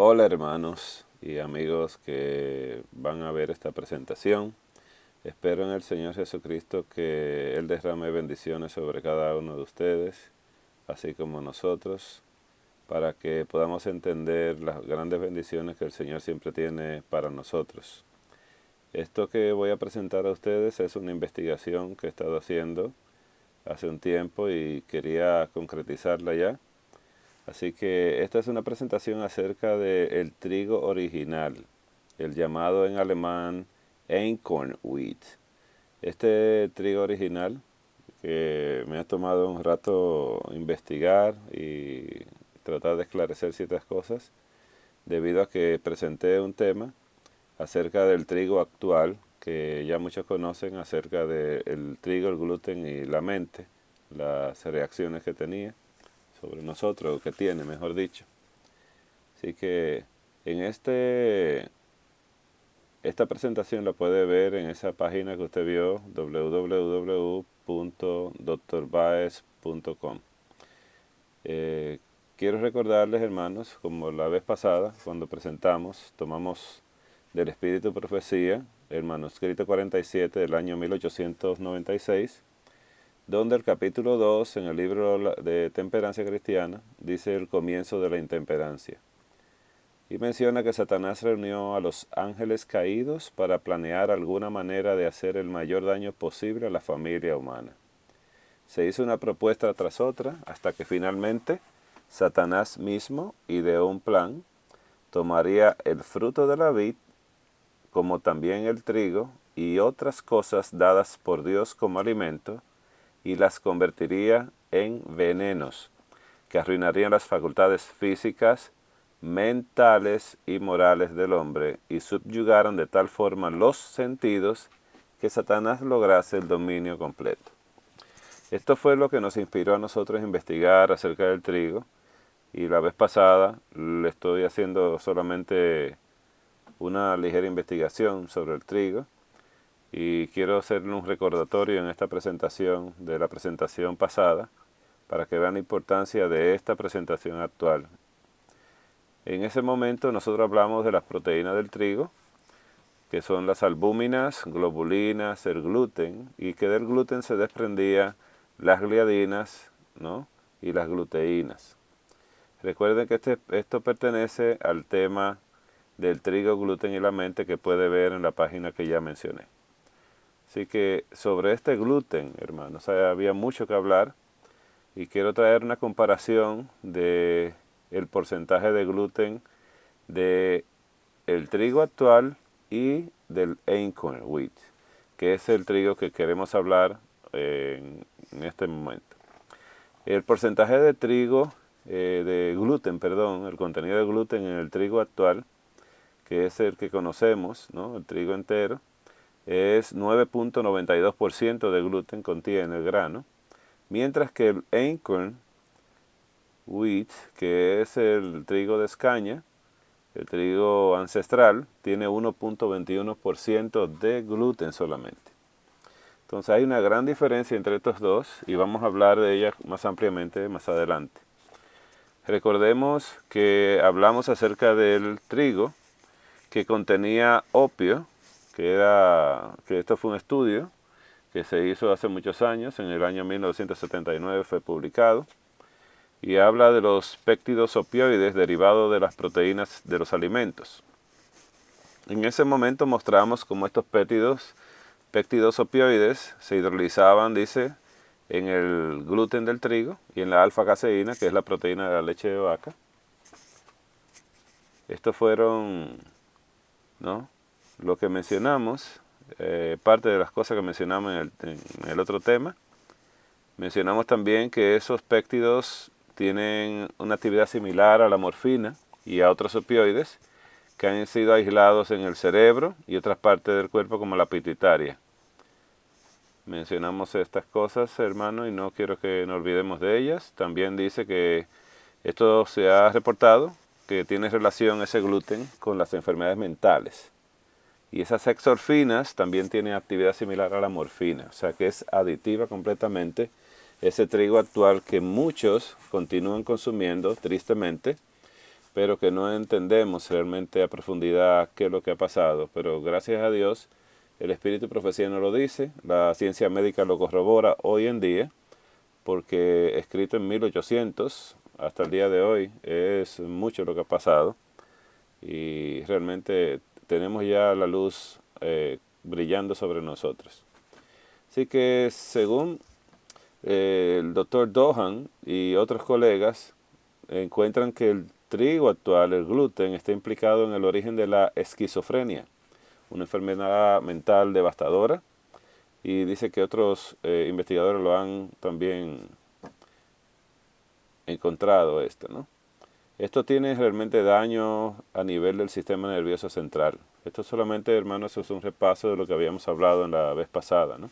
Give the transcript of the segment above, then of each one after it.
Hola hermanos y amigos que van a ver esta presentación. Espero en el Señor Jesucristo que Él derrame bendiciones sobre cada uno de ustedes, así como nosotros, para que podamos entender las grandes bendiciones que el Señor siempre tiene para nosotros. Esto que voy a presentar a ustedes es una investigación que he estado haciendo hace un tiempo y quería concretizarla ya. Así que esta es una presentación acerca del trigo original, el llamado en alemán Einkornwheat. Este trigo original, que me ha tomado un rato investigar y tratar de esclarecer ciertas cosas, debido a que presenté un tema acerca del trigo actual, que ya muchos conocen acerca del trigo, el gluten y la mente, las reacciones que tenía sobre nosotros, o que tiene, mejor dicho. Así que en esta presentación la puede ver en esa página que usted vio, www.drbaez.com. Quiero recordarles, hermanos, como la vez pasada, cuando presentamos, tomamos del Espíritu Profecía, el manuscrito 47 del año 1896, donde el capítulo 2 en el libro de Temperancia Cristiana dice el comienzo de la intemperancia. Y menciona que Satanás reunió a los ángeles caídos para planear alguna manera de hacer el mayor daño posible a la familia humana. Se hizo una propuesta tras otra hasta que finalmente Satanás mismo ideó un plan, tomaría el fruto de la vid, como también el trigo y otras cosas dadas por Dios como alimento, y las convertiría en venenos que arruinarían las facultades físicas, mentales y morales del hombre y subyugaron de tal forma los sentidos que Satanás lograse el dominio completo. Esto fue lo que nos inspiró a nosotros a investigar acerca del trigo, y la vez pasada le estoy haciendo solamente una ligera investigación sobre el trigo, y quiero hacerle un recordatorio en esta presentación de la presentación pasada para que vean la importancia de esta presentación actual. En ese momento nosotros hablamos de las proteínas del trigo, que son las albúminas, globulinas, el gluten, y que del gluten se desprendía las gliadinas, ¿no?, y las gluteínas. Recuerden que esto pertenece al tema del trigo, gluten y la mente, que puede ver en la página que ya mencioné. Así que sobre este gluten, hermanos, había mucho que hablar, y quiero traer una comparación de el porcentaje de gluten de el trigo actual y del Einkorn-Wheat, que es el trigo que queremos hablar en este momento. El porcentaje de trigo, de gluten, perdón, el contenido de gluten en el trigo actual, que es el que conocemos, ¿no?, el trigo entero, es 9.92% de gluten contiene el grano, mientras que el Einkorn Wheat, que es el trigo de escaña, el trigo ancestral, tiene 1.21% de gluten solamente. Entonces hay una gran diferencia entre estos dos y vamos a hablar de ella más ampliamente más adelante. Recordemos que hablamos acerca del trigo que contenía opio, que esto fue un estudio que se hizo hace muchos años, en el año 1979 fue publicado, y habla de los péptidos opioides derivados de las proteínas de los alimentos. En ese momento mostramos cómo estos péptidos opioides se hidrolizaban, dice, en el gluten del trigo y en la alfa-caseína, que es la proteína de la leche de vaca. Estos fueron, ¿no?, lo que mencionamos, parte de las cosas que mencionamos en el otro tema. Mencionamos también que esos péptidos tienen una actividad similar a la morfina y a otros opioides que han sido aislados en el cerebro y otras partes del cuerpo como la pituitaria. Mencionamos estas cosas, hermano, y no quiero que nos olvidemos de ellas. También dice que esto se ha reportado que tiene relación ese gluten con las enfermedades mentales. Y esas exorfinas también tienen actividad similar a la morfina, o sea que es aditiva completamente ese trigo actual que muchos continúan consumiendo, tristemente, pero que no entendemos realmente a profundidad qué es lo que ha pasado. Pero gracias a Dios, el Espíritu de Profecía nos lo dice, la ciencia médica lo corrobora hoy en día, porque escrito en 1800 hasta el día de hoy es mucho lo que ha pasado y realmente tenemos ya la luz brillando sobre nosotros. Así que según el doctor Dohan y otros colegas encuentran que el trigo actual, el gluten, está implicado en el origen de la esquizofrenia, una enfermedad mental devastadora, y dice que otros investigadores lo han también encontrado esto, ¿no? Esto tiene realmente daño a nivel del sistema nervioso central. Esto solamente, hermanos, es un repaso de lo que habíamos hablado en la vez pasada, ¿no?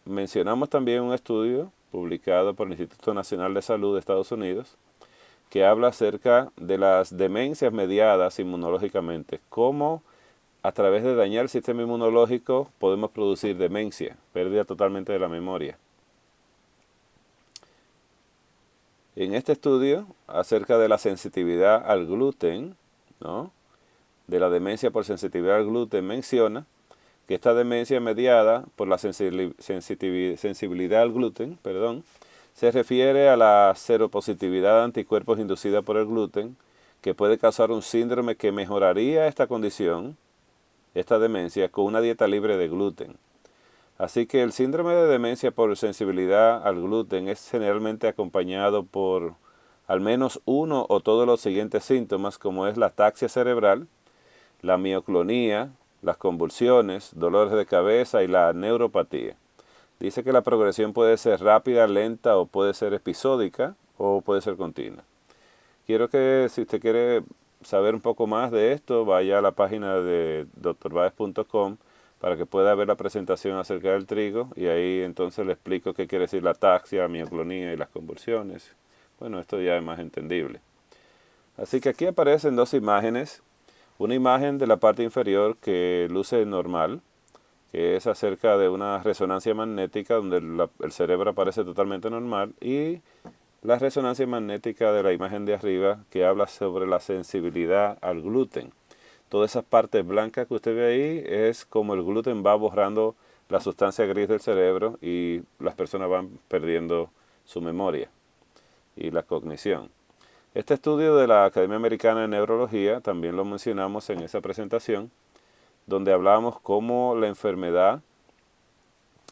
Mencionamos también un estudio publicado por el Instituto Nacional de Salud de Estados Unidos que habla acerca de las demencias mediadas inmunológicamente, cómo a través de dañar el sistema inmunológico podemos producir demencia, pérdida totalmente de la memoria. En este estudio, acerca de la sensitividad al gluten, ¿no?, de la demencia por sensitividad al gluten, menciona que esta demencia mediada por la sensibilidad al gluten, se refiere a la seropositividad de anticuerpos inducida por el gluten, que puede causar un síndrome que mejoraría esta condición, esta demencia, con una dieta libre de gluten. Así que el síndrome de demencia por sensibilidad al gluten es generalmente acompañado por al menos uno o todos los siguientes síntomas, como es la ataxia cerebral, la mioclonía, las convulsiones, dolores de cabeza y la neuropatía. Dice que la progresión puede ser rápida, lenta o puede ser episódica o puede ser continua. Quiero que si usted quiere saber un poco más de esto, vaya a la página de drbaez.com para que pueda ver la presentación acerca del trigo y ahí entonces le explico qué quiere decir la ataxia, la mioclonía y las convulsiones. Bueno, esto ya es más entendible. Así que aquí aparecen dos imágenes. Una imagen de la parte inferior que luce normal, que es acerca de una resonancia magnética donde el cerebro aparece totalmente normal, y la resonancia magnética de la imagen de arriba que habla sobre la sensibilidad al gluten. Todas esas partes blancas que usted ve ahí es como el gluten va borrando la sustancia gris del cerebro y las personas van perdiendo su memoria y la cognición. Este estudio de la Academia Americana de Neurología también lo mencionamos en esa presentación, donde hablamos cómo la enfermedad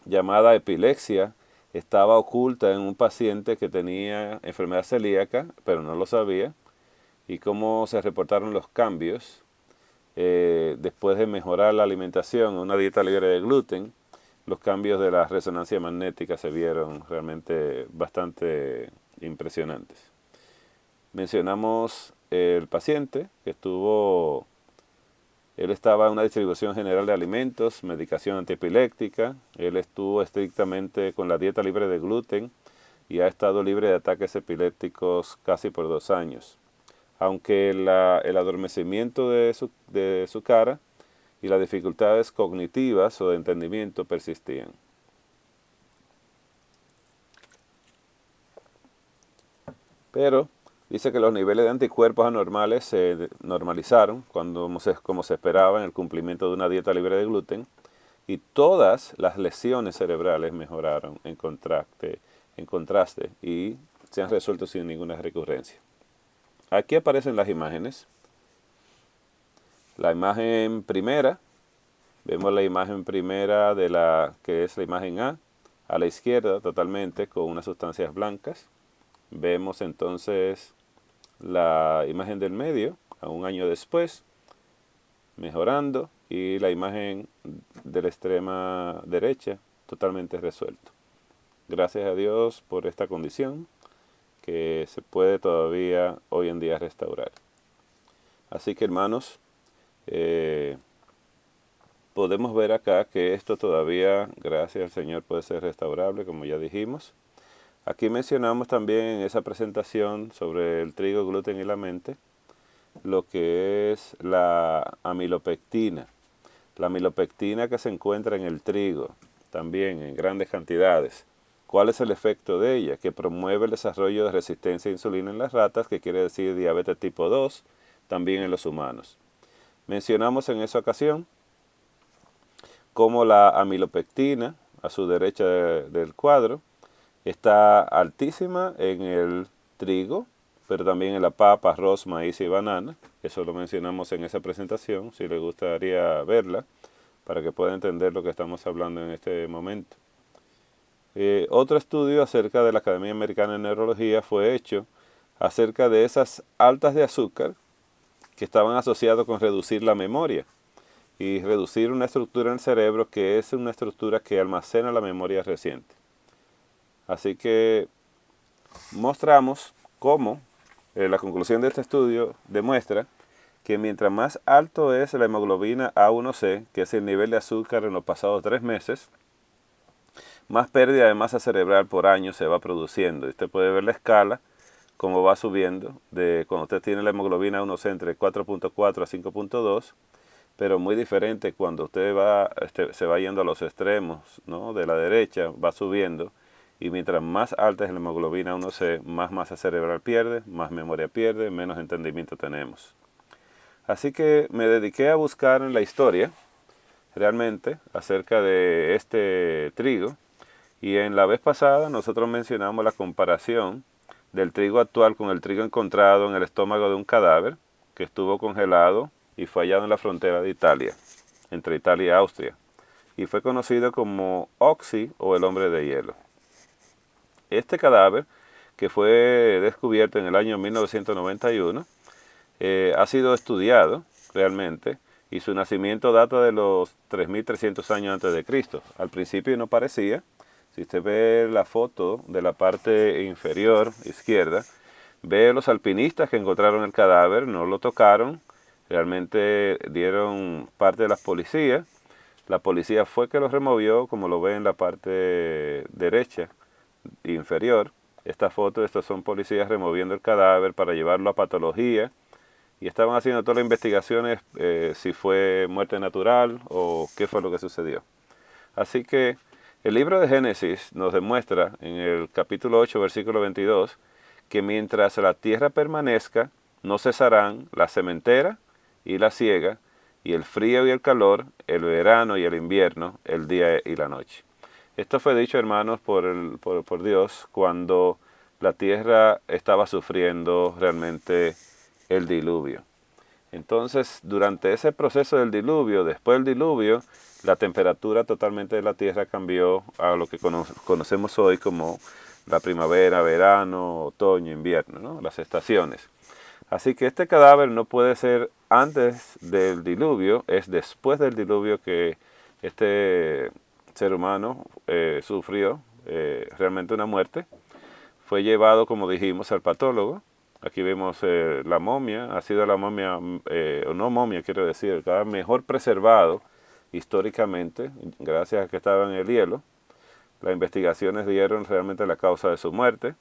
llamada epilepsia estaba oculta en un paciente que tenía enfermedad celíaca, pero no lo sabía, y cómo se reportaron los cambios después de mejorar la alimentación, una dieta libre de gluten. Los cambios de la resonancia magnética se vieron realmente bastante impresionantes. Mencionamos el paciente que él estaba en una distribución general de alimentos, medicación antiepiléptica, él estuvo estrictamente con la dieta libre de gluten y ha estado libre de ataques epilépticos casi por 2 años. Aunque el adormecimiento de su cara y las dificultades cognitivas o de entendimiento persistían. Pero dice que los niveles de anticuerpos anormales se normalizaron como se esperaba en el cumplimiento de una dieta libre de gluten, y todas las lesiones cerebrales mejoraron en contraste y se han resuelto sin ninguna recurrencia. Aquí aparecen las imágenes. La imagen primera, vemos la imagen primera de que es la imagen a la izquierda totalmente con unas sustancias blancas. Vemos entonces la imagen del medio, a un año después, mejorando, y la imagen de la extrema derecha, totalmente resuelto. Gracias a Dios por esta condición que se puede todavía hoy en día restaurar. Así que, hermanos, podemos ver acá que esto todavía, gracias al Señor, puede ser restaurable, como ya dijimos. Aquí mencionamos también en esa presentación sobre el trigo, gluten y la mente, lo que es la amilopectina. La amilopectina que se encuentra en el trigo, también en grandes cantidades. ¿Cuál es el efecto de ella? Que promueve el desarrollo de resistencia a insulina en las ratas, que quiere decir diabetes tipo 2, también en los humanos. Mencionamos en esa ocasión cómo la amilopectina, a su derecha del cuadro, está altísima en el trigo, pero también en la papa, arroz, maíz y banana. Eso lo mencionamos en esa presentación, si les gustaría verla, para que puedan entender lo que estamos hablando en este momento. Otro estudio acerca de la Academia Americana de Neurología fue hecho acerca de esas altas de azúcar que estaban asociadas con reducir la memoria y reducir una estructura en el cerebro que es una estructura que almacena la memoria reciente. Así que mostramos cómo la conclusión de este estudio demuestra que mientras más alto es la hemoglobina A1C, que es el nivel de azúcar en los pasados 3 meses, más pérdida de masa cerebral por año se va produciendo. Y usted puede ver la escala, cómo va subiendo, de cuando usted tiene la hemoglobina A1C entre 4.4 a 5.2, pero muy diferente cuando usted se va yendo a los extremos, ¿no? De la derecha, va subiendo, y mientras más alta es la hemoglobina A1C, más masa cerebral pierde, más memoria pierde, menos entendimiento tenemos. Así que me dediqué a buscar en la historia, realmente, acerca de este trigo, y en la vez pasada nosotros mencionamos la comparación del trigo actual con el trigo encontrado en el estómago de un cadáver que estuvo congelado y fue hallado en la frontera de Italia, entre Italia y Austria, y fue conocido como Oxy o el hombre de hielo. Este cadáver, que fue descubierto en el año 1991, ha sido estudiado realmente y su nacimiento data de los 3.300 años antes de Cristo. Al principio no parecía. Si usted ve la foto de la parte inferior izquierda, ve los alpinistas que encontraron el cadáver, no lo tocaron, realmente dieron parte de las policías. La policía fue que lo removió, como lo ve en la parte derecha inferior. Esta foto, estos son policías removiendo el cadáver para llevarlo a patología y estaban haciendo todas las investigaciones si fue muerte natural o qué fue lo que sucedió. Así que el libro de Génesis nos demuestra en el capítulo 8, versículo 22, que mientras la tierra permanezca, no cesarán la sementera y la siega, y el frío y el calor, el verano y el invierno, el día y la noche. Esto fue dicho, hermanos, por Dios cuando la tierra estaba sufriendo realmente el diluvio. Entonces, durante ese proceso del diluvio, después del diluvio, la temperatura totalmente de la tierra cambió a lo que conocemos hoy como la primavera, verano, otoño, invierno, ¿no? Las estaciones. Así que este cadáver no puede ser antes del diluvio, es después del diluvio que este ser humano sufrió realmente una muerte. Fue llevado, como dijimos, al patólogo. Aquí vemos la momia, ha sido la momia, o no momia quiero decir, el cadáver mejor preservado históricamente, gracias a que estaba en el hielo. Las investigaciones dieron realmente la causa de su muerte.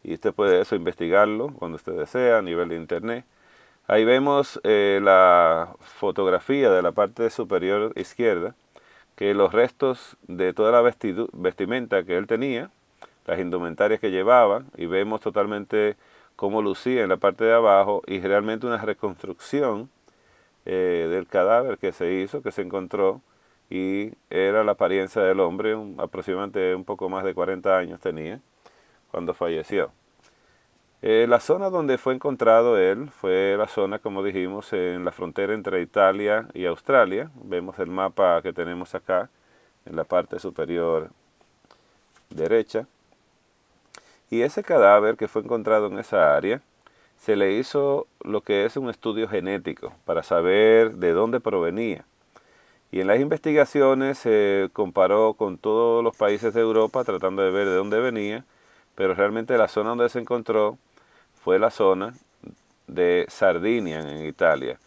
Y usted puede eso investigarlo cuando usted desea a nivel de internet. Ahí vemos la fotografía de la parte superior izquierda, que los restos de toda la vestimenta que él tenía, las indumentarias que llevaba, y vemos totalmente cómo lucía en la parte de abajo y realmente una reconstrucción del cadáver que se hizo, que se encontró, y era la apariencia del hombre, aproximadamente un poco más de 40 años tenía cuando falleció. La zona donde fue encontrado él fue la zona, como dijimos, en la frontera entre Italia y Australia. Vemos el mapa que tenemos acá en la parte superior derecha. Y ese cadáver que fue encontrado en esa área, se le hizo lo que es un estudio genético para saber de dónde provenía. Y en las investigaciones se comparó con todos los países de Europa tratando de ver de dónde venía, pero realmente la zona donde se encontró fue la zona de Sardinia en Italia,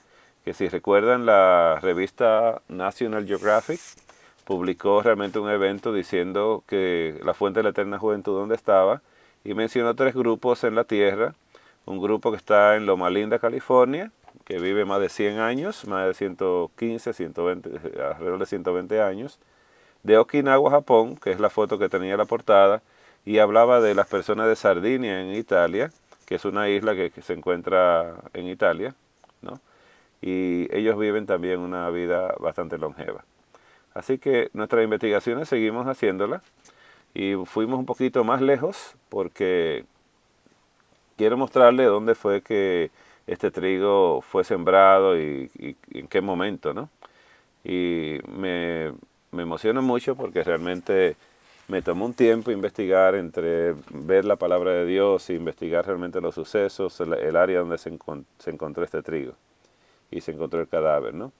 que si recuerdan la revista National Geographic publicó realmente un evento diciendo que la fuente de la eterna juventud donde estaba y mencionó 3 grupos en la Tierra, un grupo que está en Loma Linda, California, que vive más de 100 años, más de 115, 120, alrededor de 120 años, de Okinawa, Japón, que es la foto que tenía la portada, y hablaba de las personas de Sardinia en Italia, que es una isla que se encuentra en Italia, ¿no? Y ellos viven también una vida bastante longeva. Así que nuestras investigaciones seguimos haciéndolas y fuimos un poquito más lejos porque quiero mostrarle dónde fue que este trigo fue sembrado y en qué momento, ¿no? Y me emociona mucho porque realmente me tomó un tiempo investigar entre ver la palabra de Dios e investigar realmente los sucesos, el área donde se encontró este trigo y se encontró el cadáver, ¿no?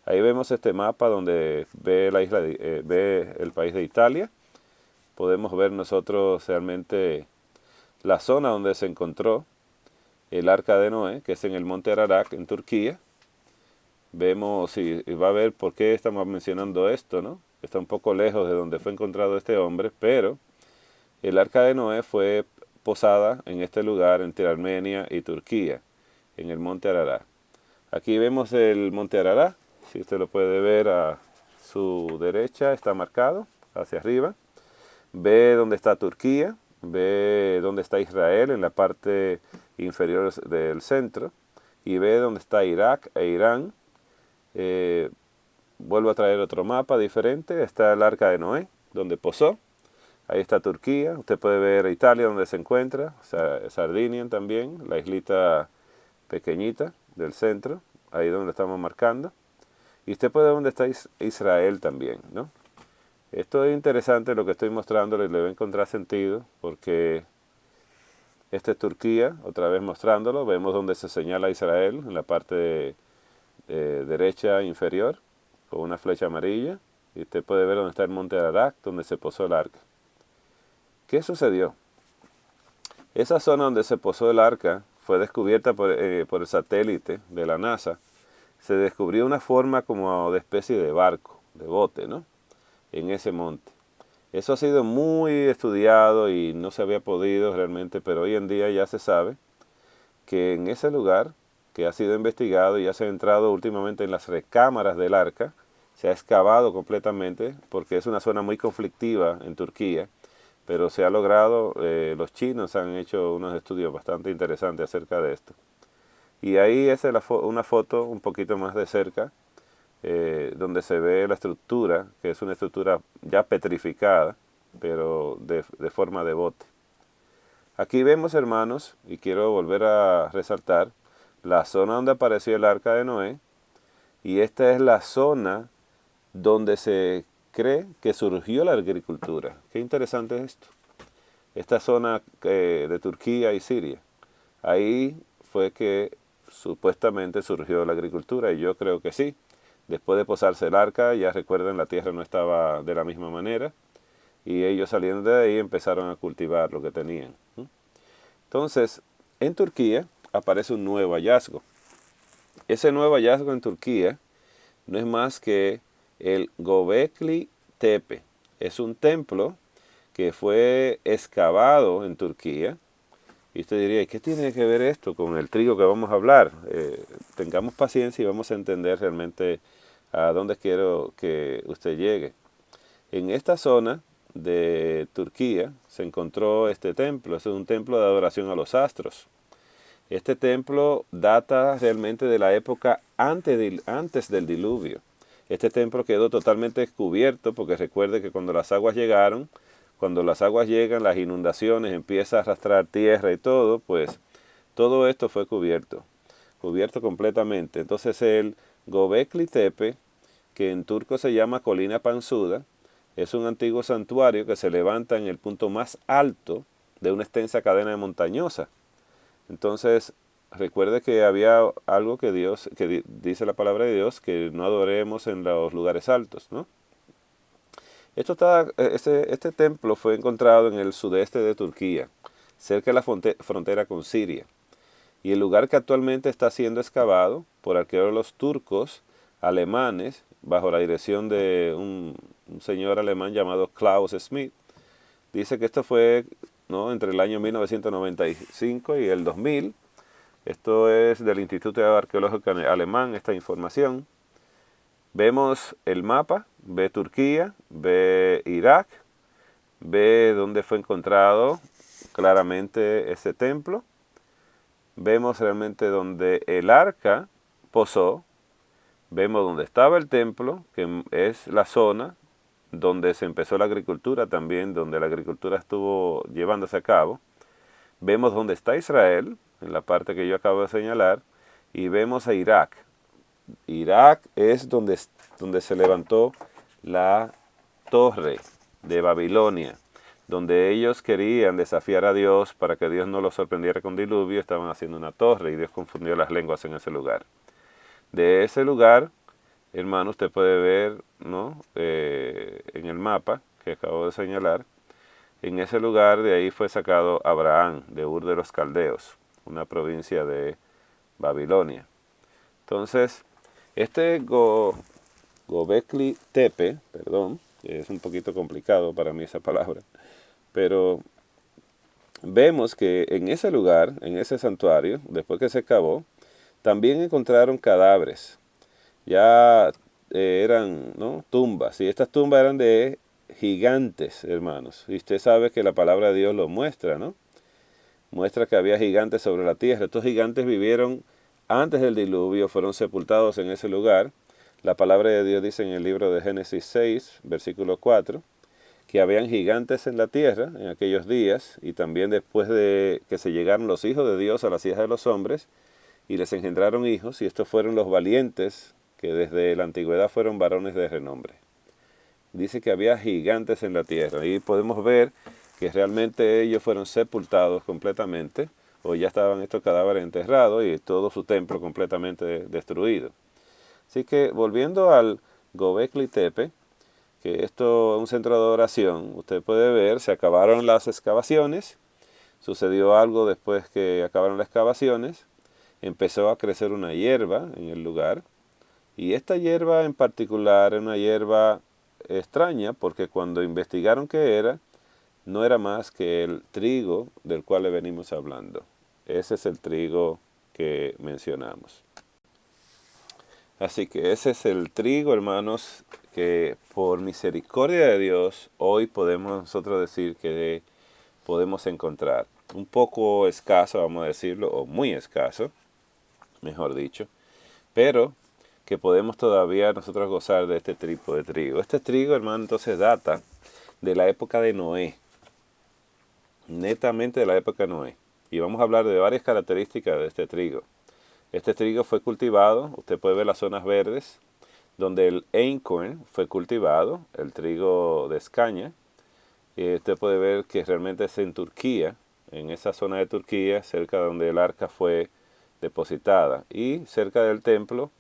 Ahí vemos este mapa donde ve la isla, ve el país de Italia. Podemos ver nosotros realmente la zona donde se encontró el arca de Noé, que es en el monte Ararat, en Turquía. Vemos y va a ver por qué estamos mencionando esto, ¿no? Está un poco lejos de donde fue encontrado este hombre, pero el arca de Noé fue posada en este lugar entre Armenia y Turquía, en el monte Ararat. Aquí vemos el monte Ararat, si usted lo puede ver a su derecha, está marcado hacia arriba. Ve dónde está Turquía, ve dónde está Israel en la parte inferior del centro y ve dónde está Irak e Irán. Vuelvo a traer otro mapa diferente. Está el arca de Noé, donde posó. Ahí está Turquía. Usted puede ver Italia, donde se encuentra. Sardinia también, la islita pequeñita del centro, ahí donde estamos marcando. Y usted puede ver dónde está Israel también, ¿no? Esto es interesante lo que estoy mostrándole, le va a encontrar sentido, porque esta es Turquía, otra vez mostrándolo. Vemos donde se señala Israel, en la parte derecha inferior, con una flecha amarilla. Y usted puede ver dónde está el monte Ararat, donde se posó el arca. ¿Qué sucedió? Esa zona donde se posó el arca fue descubierta por el satélite de la NASA. Se descubrió una forma como de especie de barco, de bote, ¿no? En ese monte. Eso ha sido muy estudiado y no se había podido realmente, pero hoy en día ya se sabe que en ese lugar, que ha sido investigado y ya se ha entrado últimamente en las recámaras del arca, se ha excavado completamente porque es una zona muy conflictiva en Turquía, pero se ha logrado, los chinos han hecho unos estudios bastante interesantes acerca de esto. Y ahí es una foto un poquito más de cerca, donde se ve la estructura, que es una estructura ya petrificada, pero de forma de bote. Aquí vemos, hermanos, y quiero volver a resaltar, la zona donde apareció el arca de Noé, y esta es la zona donde se cree que surgió la agricultura. Qué interesante es esto. Esta zona de Turquía y Siria, ahí fue que supuestamente surgió la agricultura, y yo creo que sí. Después de posarse el arca, ya recuerden, la tierra no estaba de la misma manera, y ellos saliendo de ahí empezaron a cultivar lo que tenían. Entonces, en Turquía aparece un nuevo hallazgo. Ese nuevo hallazgo en Turquía no es más que el Göbekli Tepe. Es un templo que fue excavado en Turquía. Y usted diría, ¿qué tiene que ver esto con el trigo que vamos a hablar? Tengamos paciencia y vamos a entender realmente a dónde quiero que usted llegue. En esta zona de Turquía se encontró este templo. Es un templo de adoración a los astros. Este templo data realmente de la época antes del diluvio. Este templo quedó totalmente descubierto porque recuerde que cuando las aguas llegaron, cuando las aguas llegan, las inundaciones, empieza a arrastrar tierra y todo, pues todo esto fue cubierto completamente. Entonces el Göbekli Tepe, que en turco se llama Colina Panzuda, es un antiguo santuario que se levanta en el punto más alto de una extensa cadena montañosa. Entonces, recuerde que había algo que dice la palabra de Dios, que no adoremos en los lugares altos, ¿no? Este templo fue encontrado en el sudeste de Turquía, cerca de la frontera con Siria. Y el lugar que actualmente está siendo excavado por arqueólogos turcos, alemanes, bajo la dirección de un señor alemán llamado Klaus Schmidt. Dice que esto fue, ¿no?, entre el año 1995 y el 2000. Esto es del Instituto Arqueológico Alemán, esta información. Vemos el mapa ve Turquía, ve Irak, ve dónde fue encontrado claramente ese templo. Vemos realmente donde el arca posó. Vemos donde estaba el templo, que es la zona donde se empezó la agricultura también, donde la agricultura estuvo llevándose a cabo. Vemos dónde está Israel, en la parte que yo acabo de señalar, y vemos a Irak. Irak es donde se levantó la torre de Babilonia, donde ellos querían desafiar a Dios para que Dios no los sorprendiera con diluvio, estaban haciendo una torre y Dios confundió las lenguas en ese lugar. De ese lugar, hermano, usted puede ver, ¿no? En el mapa que acabo de señalar, en ese lugar de ahí fue sacado Abraham, de Ur de los Caldeos, una provincia de Babilonia. Entonces, este Gobekli Tepe, perdón, es un poquito complicado para mí esa palabra, pero vemos que en ese lugar, en ese santuario, después que se cavó, también encontraron cadáveres. Ya eran, ¿no?, tumbas, y estas tumbas eran de gigantes, hermanos. Y usted sabe que la palabra de Dios lo muestra, ¿no? Muestra que había gigantes sobre la tierra. Estos gigantes vivieron antes del diluvio, fueron sepultados en ese lugar. La palabra de Dios dice en el libro de Génesis 6, versículo 4, que habían gigantes en la tierra en aquellos días, y también después de que se llegaron los hijos de Dios a las hijas de los hombres, y les engendraron hijos, y estos fueron los valientes, que desde la antigüedad fueron varones de renombre. Dice que había gigantes en la tierra, y podemos ver que realmente ellos fueron sepultados completamente, o ya estaban estos cadáveres enterrados y todo su templo completamente destruido. Así que volviendo al Gobekli Tepe, que esto es un centro de adoración, usted puede ver, se acabaron las excavaciones, sucedió algo después que acabaron las excavaciones, empezó a crecer una hierba en el lugar, y esta hierba en particular era una hierba extraña, porque cuando investigaron qué era, no era más que el trigo del cual le venimos hablando. Ese es el trigo que mencionamos. Así que ese es el trigo, hermanos, que por misericordia de Dios hoy podemos nosotros decir que podemos encontrar. Un poco escaso, vamos a decirlo, o muy escaso, mejor dicho, pero que podemos todavía nosotros gozar de este tipo de trigo. Este trigo, hermano, entonces data de la época de Noé, netamente de la época de Noé. Y vamos a hablar de varias características de este trigo. Este trigo fue cultivado, usted puede ver las zonas verdes, donde el einkorn fue cultivado, el trigo de escaña. Y usted puede ver que realmente es en Turquía, en esa zona de Turquía, cerca de donde el arca fue depositada. Y cerca del templo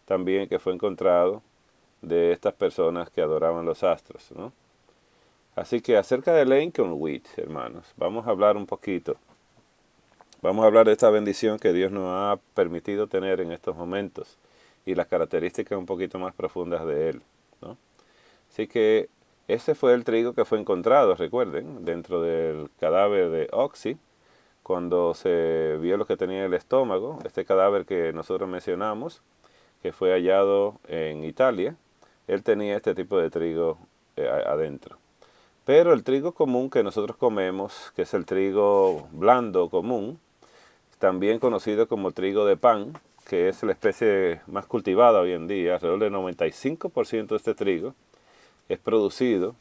también que fue encontrado de estas personas que adoraban los astros, ¿no? Así que acerca del einkorn wheat, hermanos, vamos a hablar un poquito. Vamos a hablar de esta bendición que Dios nos ha permitido tener en estos momentos y las características un poquito más profundas de él, ¿no? Así que ese fue el trigo que fue encontrado, recuerden, dentro del cadáver de Oxy, cuando se vio lo que tenía en el estómago, este cadáver que nosotros mencionamos, que fue hallado en Italia, él tenía este tipo de trigo adentro. Pero el trigo común que nosotros comemos, que es el trigo blando común, también conocido como trigo de pan, que es la especie más cultivada hoy en día, alrededor del 95% de este trigo es producido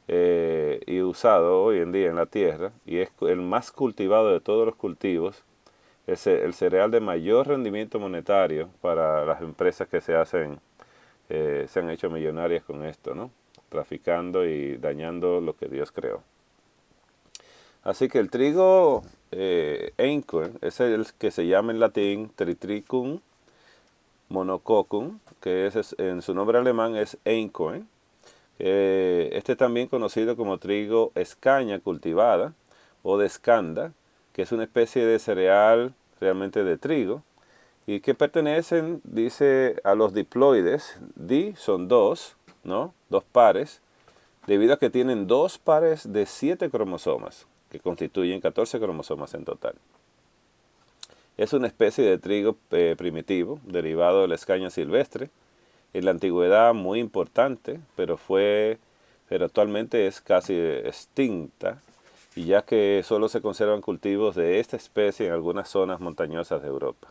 y usado hoy en día en la tierra, y es el más cultivado de todos los cultivos, es el cereal de mayor rendimiento monetario para las empresas que se han hecho millonarias con esto, ¿no? Traficando y dañando lo que Dios creó. Así que el trigo einkorn es el que se llama en latín Triticum monococcum, que en su nombre alemán es einkorn. Este también conocido como trigo escaña cultivada o de escanda, que es una especie de cereal realmente de trigo, y que pertenecen, dice, a los diploides. Son dos, ¿no? Dos pares, debido a que tienen dos pares de 7 cromosomas, que constituyen 14 cromosomas en total. Es una especie de trigo primitivo, derivado de la escaña silvestre. en la antigüedad muy importante, pero actualmente es casi extinta, y ya que solo se conservan cultivos de esta especie en algunas zonas montañosas de Europa.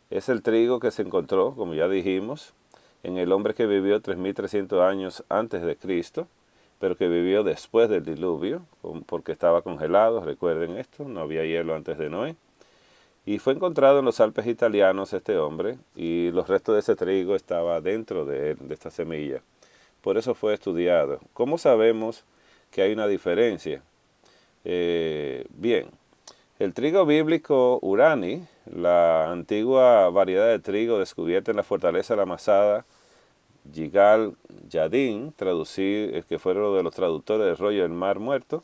Es el trigo que se encontró, como ya dijimos, en el hombre que vivió 3300 años antes de Cristo, pero que vivió después del diluvio, porque estaba congelado, recuerden esto, no había hielo antes de Noé. Y fue encontrado en los Alpes italianos este hombre, y los restos de ese trigo estaba dentro de él, de esta semilla. Por eso fue estudiado. ¿Cómo sabemos que hay una diferencia? Bien, el trigo bíblico Urani, la antigua variedad de trigo descubierta en la fortaleza de la Masada, Yigal Yadin, que fueron uno de los traductores del rollo del Mar Muerto,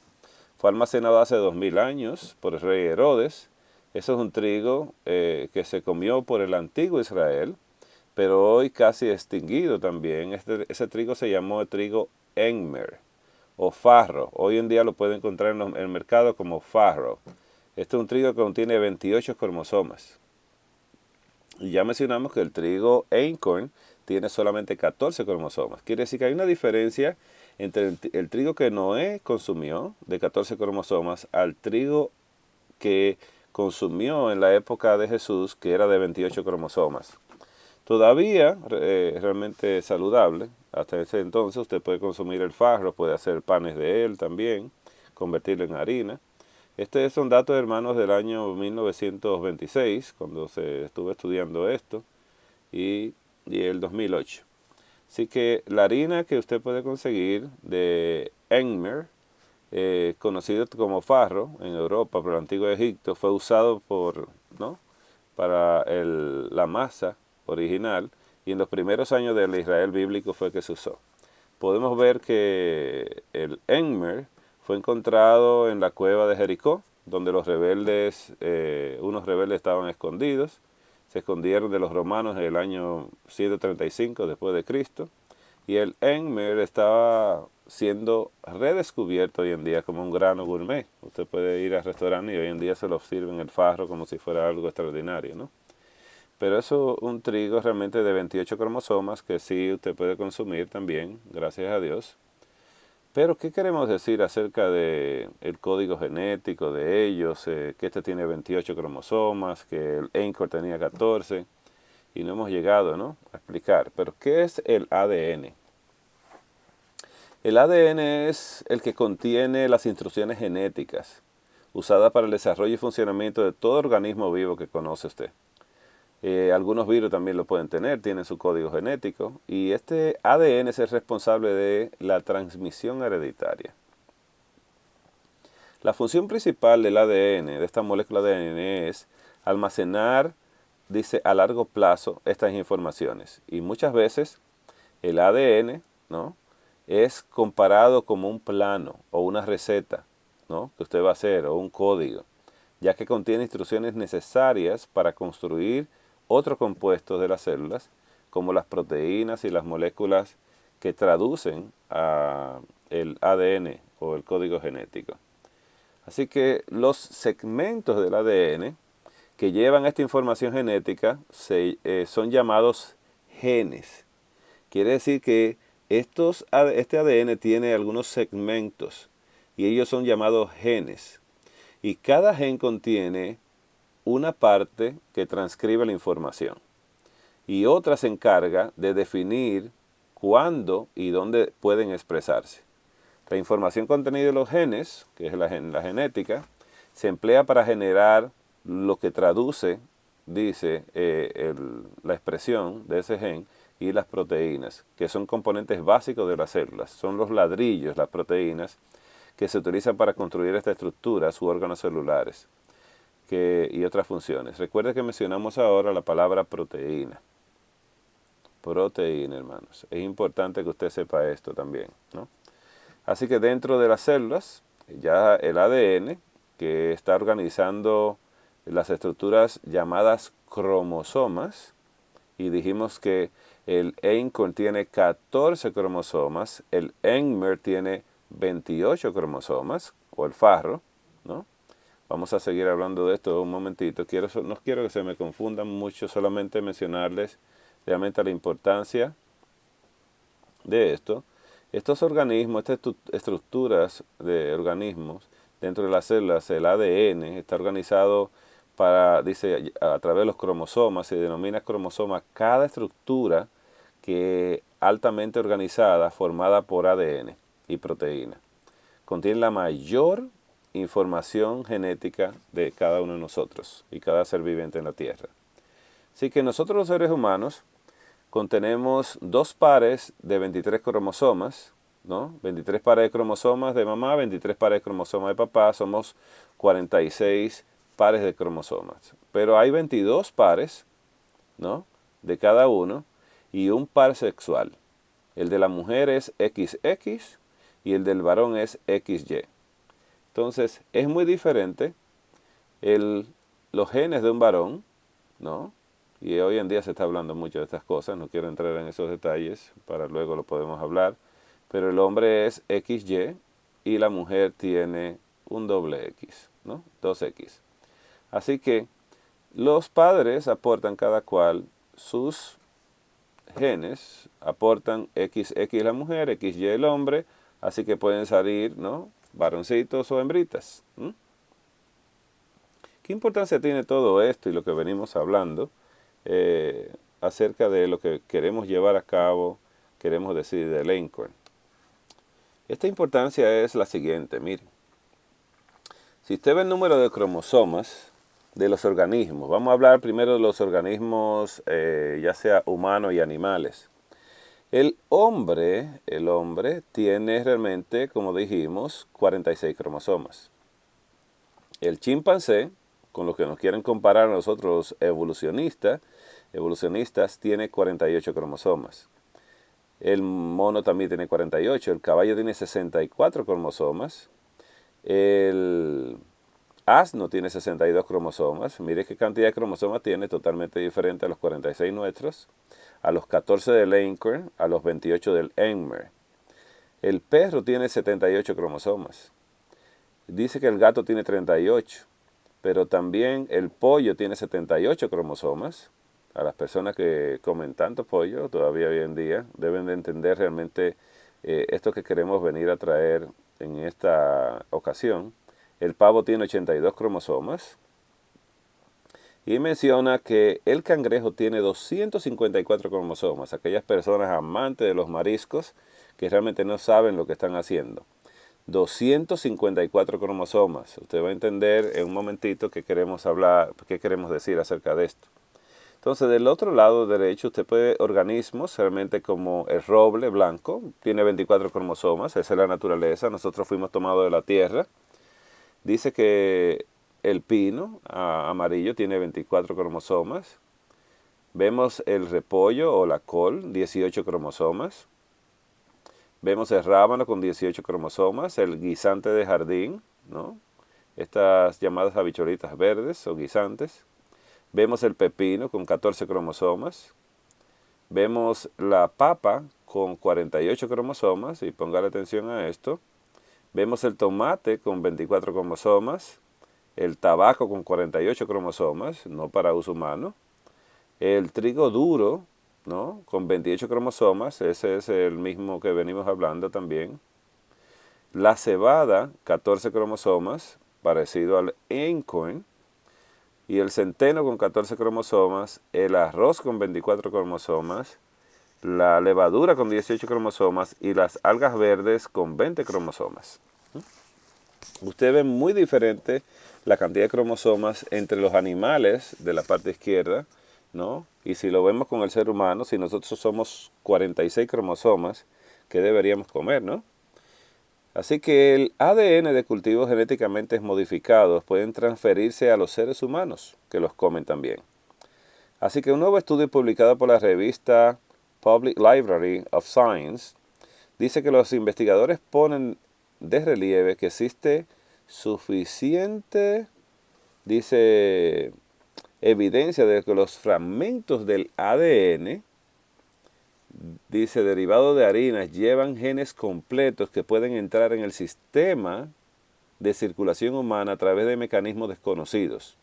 fue almacenado hace 2000 años por el rey Herodes. Eso es un trigo que se comió por el antiguo Israel, pero hoy casi extinguido también. Ese trigo se llamó el trigo Enmer o farro. Hoy en día lo pueden encontrar en el mercado como farro. Este es un trigo que contiene 28 cromosomas. Y ya mencionamos que el trigo Einkorn tiene solamente 14 cromosomas. Quiere decir que hay una diferencia entre el trigo que Noé consumió de 14 cromosomas al trigo que consumió en la época de Jesús, que era de 28 cromosomas. Todavía realmente saludable. Hasta ese entonces usted puede consumir el farro, puede hacer panes de él también, convertirlo en harina. Estos son datos, hermanos, del año 1926, cuando se estuvo estudiando esto, y el 2008. Así que la harina que usted puede conseguir de Enmer, conocido como farro en Europa por el antiguo Egipto, fue usado para la masa original, y en los primeros años del Israel bíblico fue que se usó. Podemos ver que el Enmer fue encontrado en la cueva de Jericó, donde los rebeldes, unos rebeldes estaban escondidos. Se escondieron de los romanos en el año 135 después de Cristo. Y el Enmer estaba siendo redescubierto hoy en día como un grano gourmet. Usted puede ir al restaurante y hoy en día se lo sirven el farro como si fuera algo extraordinario, ¿no? Pero eso es un trigo realmente de 28 cromosomas que sí usted puede consumir también, gracias a Dios. Pero, ¿qué queremos decir acerca del código genético de ellos? Que este tiene 28 cromosomas, que el Einkorn tenía 14, y no hemos llegado, ¿no?, a explicar. Pero, ¿qué es el ADN? El ADN es el que contiene las instrucciones genéticas usadas para el desarrollo y funcionamiento de todo organismo vivo que conoce usted. Algunos virus también lo pueden tener, tienen su código genético, y este ADN es el responsable de la transmisión hereditaria. La función principal del ADN, de esta molécula de ADN, es almacenar, dice, a largo plazo estas informaciones. Y muchas veces el ADN, ¿no?, es comparado como un plano o una receta, ¿no?, que usted va a hacer, o un código, ya que contiene instrucciones necesarias para construir otros compuestos de las células, como las proteínas y las moléculas que traducen el ADN o el código genético. Así que los segmentos del ADN que llevan esta información genética son llamados genes. Quiere decir que este ADN tiene algunos segmentos y ellos son llamados genes. Y cada gen contiene una parte que transcribe la información y otra se encarga de definir cuándo y dónde pueden expresarse. La información contenida en los genes, que es la genética, se emplea para generar lo que traduce, dice, la expresión de ese gen, y las proteínas, que son componentes básicos de las células. Son los ladrillos, las proteínas, que se utilizan para construir esta estructura, sus órganos celulares y otras funciones. Recuerde que mencionamos ahora la palabra proteína. Proteína, hermanos. Es importante que usted sepa esto también, ¿no? Así que dentro de las células, ya el ADN, que está organizando las estructuras llamadas cromosomas, y dijimos que el Einkorn tiene 14 cromosomas, el Enmer tiene 28 cromosomas, o el farro, ¿no? Vamos a seguir hablando de esto un momentito. No quiero que se me confundan mucho, solamente mencionarles realmente la importancia de esto, estos organismos, estas estructuras de organismos dentro de las células, el ADN, está organizado dice, a través de los cromosomas, se denomina cromosoma cada estructura que altamente organizada, formada por ADN y proteína. Contiene la mayor información genética de cada uno de nosotros y cada ser viviente en la Tierra. Así que nosotros los seres humanos contenemos 2 pares de 23 cromosomas, ¿no? 23 pares de cromosomas de mamá, 23 pares de cromosomas de papá, somos 46 pares de cromosomas. Pero hay 22 pares, ¿no? De cada uno y un par sexual. El de la mujer es XX y el del varón es XY. Entonces, es muy diferente los genes de un varón, ¿no? Y hoy en día se está hablando mucho de estas cosas, no quiero entrar en esos detalles, para luego lo podemos hablar. Pero el hombre es XY y la mujer tiene un doble X, ¿no? 2X. Así que los padres aportan cada cual sus genes, aportan XX la mujer, XY el hombre, así que pueden salir, ¿no? Varoncitos o hembritas. ¿Qué importancia tiene todo esto y lo que venimos hablando acerca de lo que queremos llevar a cabo, queremos decir de Lincoln? Esta importancia es la siguiente, miren. Si usted ve el número de cromosomas de los organismos, vamos a hablar primero de los organismos, ya sea humanos y animales. El hombre tiene realmente, como dijimos, 46 cromosomas. El chimpancé, con lo que nos quieren comparar a nosotros evolucionistas, tiene 48 cromosomas. El mono también tiene 48, el caballo tiene 64 cromosomas, el asno tiene 62 cromosomas. Mire qué cantidad de cromosomas tiene, totalmente diferente a los 46 nuestros, a los 14 del Lincoln, a los 28 del Elmer. El perro tiene 78 cromosomas. Dice que el gato tiene 38, pero también el pollo tiene 78 cromosomas. A las personas que comen tanto pollo todavía hoy en día deben de entender realmente esto que queremos venir a traer en esta ocasión. El pavo tiene 82 cromosomas y menciona que el cangrejo tiene 254 cromosomas. Aquellas personas amantes de los mariscos que realmente no saben lo que están haciendo. 254 cromosomas. Usted va a entender en un momentito qué queremos hablar, qué queremos decir acerca de esto. Entonces, del otro lado derecho, usted puede organismos, realmente como el roble blanco, tiene 24 cromosomas, esa es la naturaleza, nosotros fuimos tomados de la tierra. Dice que el pino amarillo tiene 24 cromosomas. Vemos el repollo o la col, 18 cromosomas. Vemos el rábano con 18 cromosomas, el guisante de jardín, ¿no? Estas llamadas habichuelitas verdes o guisantes. Vemos el pepino con 14 cromosomas. Vemos la papa con 48 cromosomas, y póngale atención a esto. Vemos el tomate con 24 cromosomas. El tabaco con 48 cromosomas, no para uso humano. El trigo duro, ¿no? Con 28 cromosomas, ese es el mismo que venimos hablando también. La cebada, 14 cromosomas, parecido al einkorn. Y el centeno con 14 cromosomas, el arroz con 24 cromosomas, la levadura con 18 cromosomas y las algas verdes con 20 cromosomas. Usted ve muy diferente la cantidad de cromosomas entre los animales de la parte izquierda, ¿no? Y si lo vemos con el ser humano, si nosotros somos 46 cromosomas, ¿qué deberíamos comer, no? Así que el ADN de cultivos genéticamente modificados pueden transferirse a los seres humanos, que los comen también. Así que un nuevo estudio publicado por la revista Public Library of Science dice que los investigadores ponen de relieve que existe suficiente, dice, evidencia de que los fragmentos del ADN, dice, derivado de harinas, llevan genes completos que pueden entrar en el sistema de circulación humana a través de mecanismos desconocidos.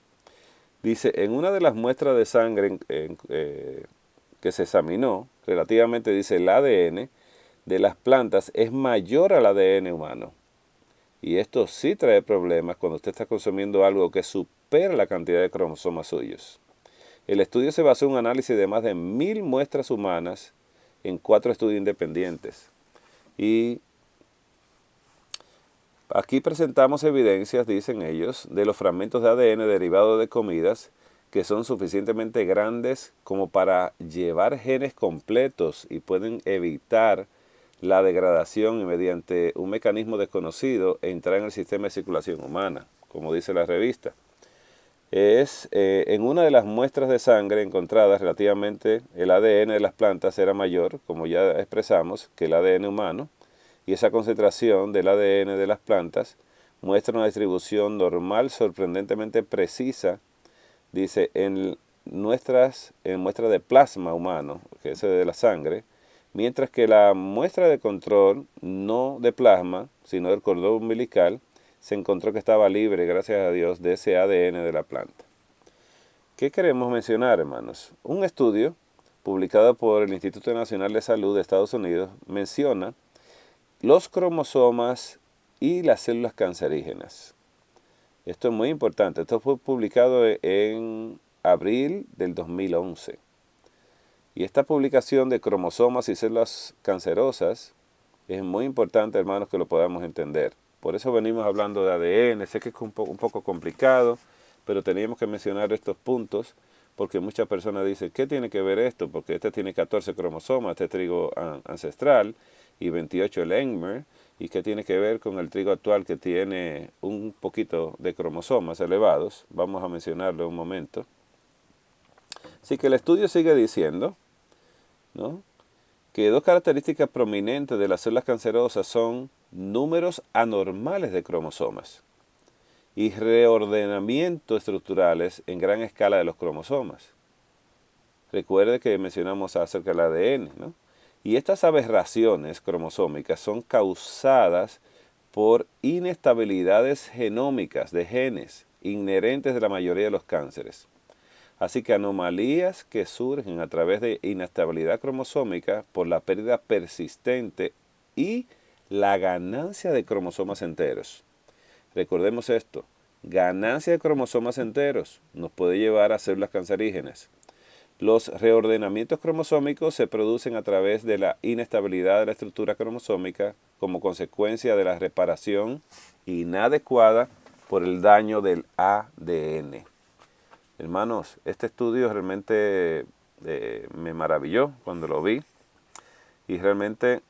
Dice, en una de las muestras de sangre que se examinó, relativamente, dice, el ADN, de las plantas es mayor al ADN humano. Y esto sí trae problemas cuando usted está consumiendo algo que supera la cantidad de cromosomas suyos. El estudio se basó en un análisis de más de 1000 muestras humanas en 4 estudios independientes. Y aquí presentamos evidencias, dicen ellos, de los fragmentos de ADN derivados de comidas que son suficientemente grandes como para llevar genes completos y pueden evitar la degradación y mediante un mecanismo desconocido entrar en el sistema de circulación humana, como dice la revista. En una de las muestras de sangre encontradas relativamente el ADN de las plantas era mayor, como ya expresamos, que el ADN humano, y esa concentración del ADN de las plantas muestra una distribución normal sorprendentemente precisa, dice, en muestras de plasma humano, que es de la sangre, mientras que la muestra de control, no de plasma, sino del cordón umbilical, se encontró que estaba libre, gracias a Dios, de ese ADN de la planta. ¿Qué queremos mencionar, hermanos? Un estudio publicado por el Instituto Nacional de Salud de Estados Unidos menciona los cromosomas y las células cancerígenas. Esto es muy importante. Esto fue publicado en abril del 2011. Y esta publicación de cromosomas y células cancerosas es muy importante, hermanos, que lo podamos entender. Por eso venimos hablando de ADN. Sé que es un poco complicado, pero teníamos que mencionar estos puntos porque muchas personas dicen, ¿qué tiene que ver esto? Porque este tiene 14 cromosomas, este trigo ancestral, y 28 el Engmer, y qué tiene que ver con el trigo actual que tiene un poquito de cromosomas elevados. Vamos a mencionarlo un momento. Así que el estudio sigue diciendo, ¿no?, que dos características prominentes de las células cancerosas son números anormales de cromosomas y reordenamientos estructurales en gran escala de los cromosomas. Recuerde que mencionamos acerca del ADN, ¿no? Y estas aberraciones cromosómicas son causadas por inestabilidades genómicas de genes inherentes de la mayoría de los cánceres. Así que anomalías que surgen a través de inestabilidad cromosómica por la pérdida persistente y la ganancia de cromosomas enteros. Recordemos esto, ganancia de cromosomas enteros nos puede llevar a células cancerígenas. Los reordenamientos cromosómicos se producen a través de la inestabilidad de la estructura cromosómica como consecuencia de la reparación inadecuada por el daño del ADN. Hermanos, este estudio realmente me maravilló cuando lo vi y realmente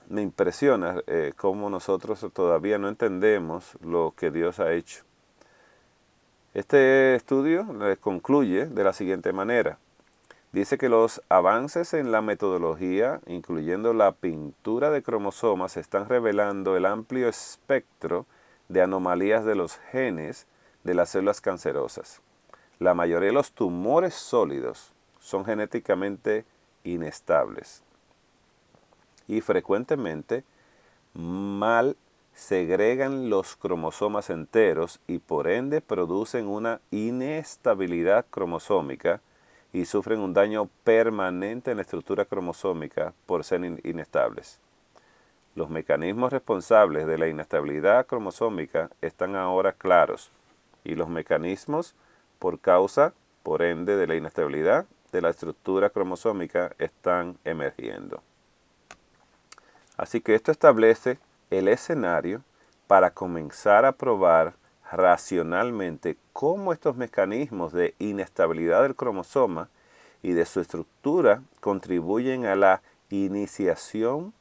me impresiona cómo nosotros todavía no entendemos lo que Dios ha hecho. Este estudio concluye de la siguiente manera. Dice que los avances en la metodología, incluyendo la pintura de cromosomas, están revelando el amplio espectro de anomalías de los genes de las células cancerosas. La mayoría de los tumores sólidos son genéticamente inestables y frecuentemente mal segregan los cromosomas enteros y por ende producen una inestabilidad cromosómica y sufren un daño permanente en la estructura cromosómica por ser inestables. Los mecanismos responsables de la inestabilidad cromosómica están ahora claros y los mecanismos por causa, por ende, de la inestabilidad de la estructura cromosómica están emergiendo. Así que esto establece el escenario para comenzar a probar racionalmente cómo estos mecanismos de inestabilidad del cromosoma y de su estructura contribuyen a la iniciación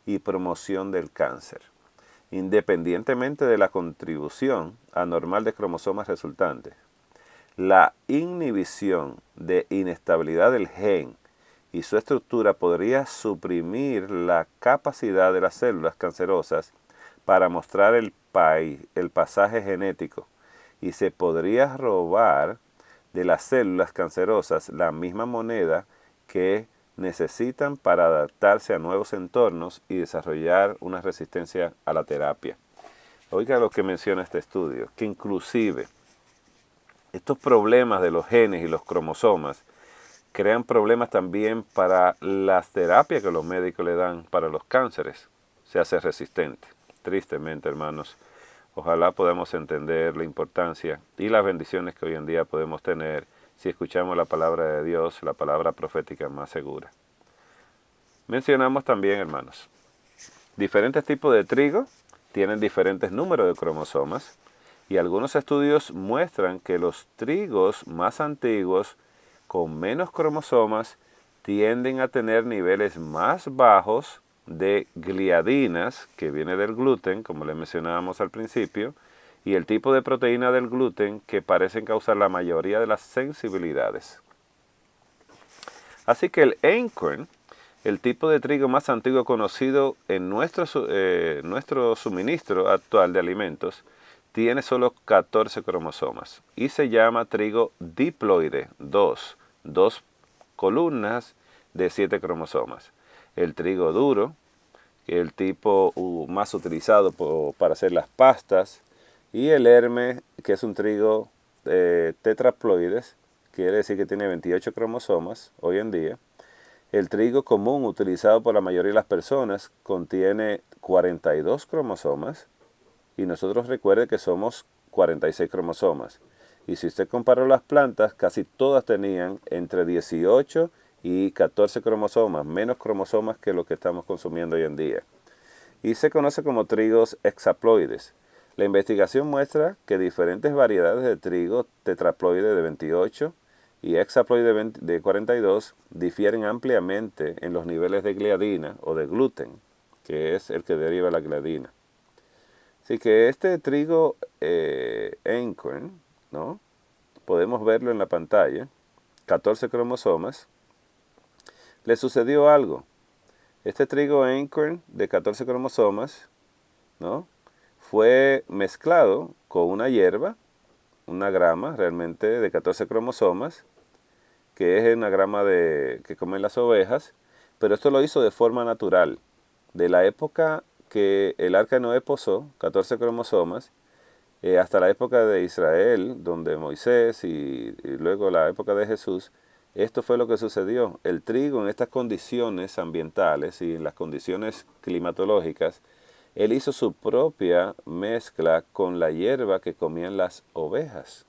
y promoción del cáncer, independientemente de la contribución anormal de cromosomas resultantes. La inhibición de inestabilidad del gen y su estructura podría suprimir la capacidad de las células cancerosas para mostrar el pasaje genético y se podría robar de las células cancerosas la misma moneda que necesitan para adaptarse a nuevos entornos y desarrollar una resistencia a la terapia. Oiga lo que menciona este estudio, que inclusive estos problemas de los genes y los cromosomas crean problemas también para las terapias que los médicos le dan para los cánceres. Se hace resistente. Tristemente, hermanos, ojalá podamos entender la importancia y las bendiciones que hoy en día podemos tener si escuchamos la palabra de Dios, la palabra profética más segura. Mencionamos también, hermanos, diferentes tipos de trigo tienen diferentes números de cromosomas y algunos estudios muestran que los trigos más antiguos con menos cromosomas tienden a tener niveles más bajos de gliadinas, que viene del gluten, como le mencionábamos al principio, y el tipo de proteína del gluten que parecen causar la mayoría de las sensibilidades. Así que el einkorn, el tipo de trigo más antiguo conocido en nuestro suministro actual de alimentos, tiene solo 14 cromosomas y se llama trigo diploide 2, dos columnas de 7 cromosomas. El trigo duro, que es el tipo más utilizado para hacer las pastas, y el herme, que es un trigo tetraploides, quiere decir que tiene 28 cromosomas hoy en día. El trigo común utilizado por la mayoría de las personas contiene 42 cromosomas y nosotros recuerde que somos 46 cromosomas. Y si usted comparó las plantas, casi todas tenían entre 18 y 14 cromosomas, menos cromosomas que lo que estamos consumiendo hoy en día. Y se conoce como trigos hexaploides. La investigación muestra que diferentes variedades de trigo tetraploide de 28 y hexaploide de 42 difieren ampliamente en los niveles de gliadina o de gluten, que es el que deriva la gliadina. Así que este trigo einkorn, ¿no? Podemos verlo en la pantalla, 14 cromosomas. Le sucedió algo. Este trigo einkorn de 14 cromosomas, ¿no? Fue mezclado con una hierba, una grama realmente de 14 cromosomas, que es una grama que comen las ovejas, pero esto lo hizo de forma natural. De la época que el arca de Noé posó, 14 cromosomas, hasta la época de Israel, donde Moisés y luego la época de Jesús, esto fue lo que sucedió. El trigo en estas condiciones ambientales y en las condiciones climatológicas, él hizo su propia mezcla con la hierba que comían las ovejas.